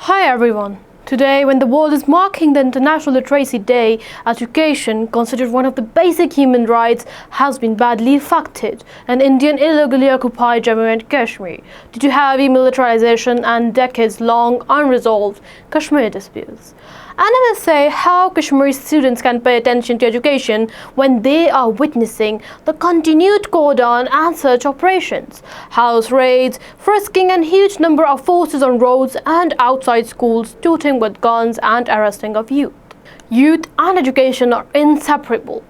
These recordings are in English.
Hi everyone. Today, when the world is marking the International Literacy Day, education, considered one of the basic human rights, has been badly affected in Indian illegally occupied Jammu and Kashmir due to heavy militarization and decades-long unresolved Kashmir disputes. Analysts say how Kashmiri students can pay attention to education when they are witnessing the continued cordon and search operations, house raids, frisking and huge number of forces on roads and outside schools tooting with guns and arresting of youth. Youth and education are inseparable.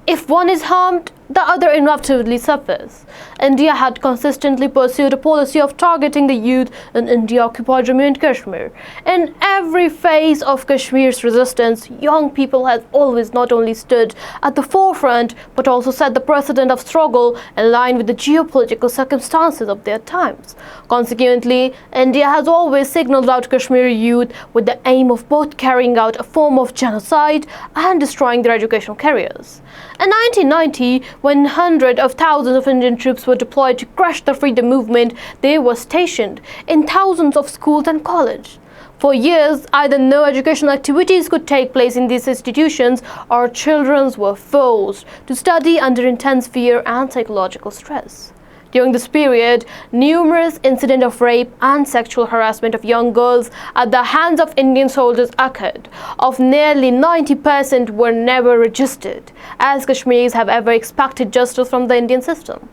If one is harmed, the other inevitably suffers. India had consistently pursued a policy of targeting the youth in India-occupied Jammu and Kashmir. In every phase of Kashmir's resistance, young people have always not only stood at the forefront but also set the precedent of struggle in line with the geopolitical circumstances of their times. Consequently, India has always signaled out Kashmiri youth with the aim of both carrying out a form of genocide and destroying their educational careers. In 1990, when hundreds of thousands of Indian troops were deployed to crush the freedom movement, they were stationed in thousands of schools and colleges. For years, either no educational activities could take place in these institutions or children were forced to study under intense fear and psychological stress. During this period, numerous incidents of rape and sexual harassment of young girls at the hands of Indian soldiers occurred. Of nearly 90% were never registered, as Kashmiris have ever expected justice from the Indian system.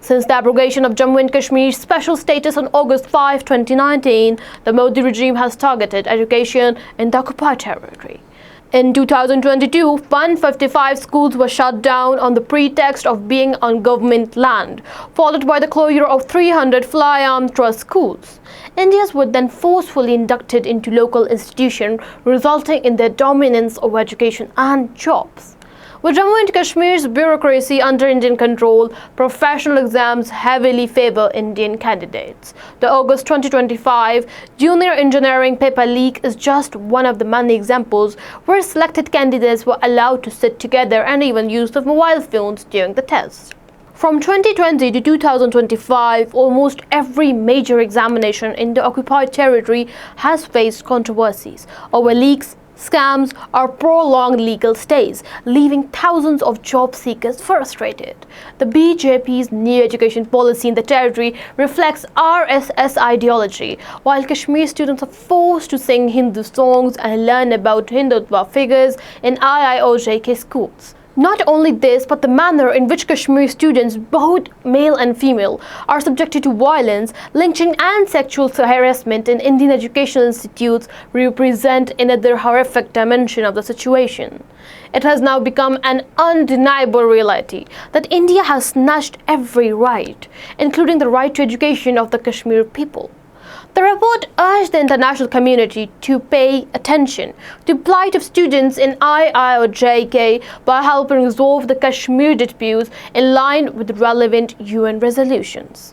Since the abrogation of Jammu and Kashmir's special status on August 5, 2019, the Modi regime has targeted education in the occupied territory. In 2022, 155 schools were shut down on the pretext of being on government land, followed by the closure of 300 fly-arm trust schools. Indians were then forcefully inducted into local institutions, resulting in their dominance over education and jobs. With Jammu and Kashmir's bureaucracy under Indian control, professional exams heavily favor Indian candidates. The August 2025 junior engineering paper leak is just one of the many examples where selected candidates were allowed to sit together and even use the mobile phones during the test. From 2020 to 2025, almost every major examination in the occupied territory has faced controversies over leaks, scams, or prolonged legal stays, leaving thousands of job seekers frustrated. The BJP's new education policy in the territory reflects RSS ideology, while Kashmir students are forced to sing Hindu songs and learn about Hindutva figures in IIOJK schools. Not only this, but the manner in which Kashmiri students, both male and female, are subjected to violence, lynching and sexual harassment in Indian educational institutes represent another horrific dimension of the situation. It has now become an undeniable reality that India has snatched every right, including the right to education of the Kashmir people. The report urged the international community to pay attention to the plight of students in IIOJK by helping resolve the Kashmir disputes in line with relevant UN resolutions.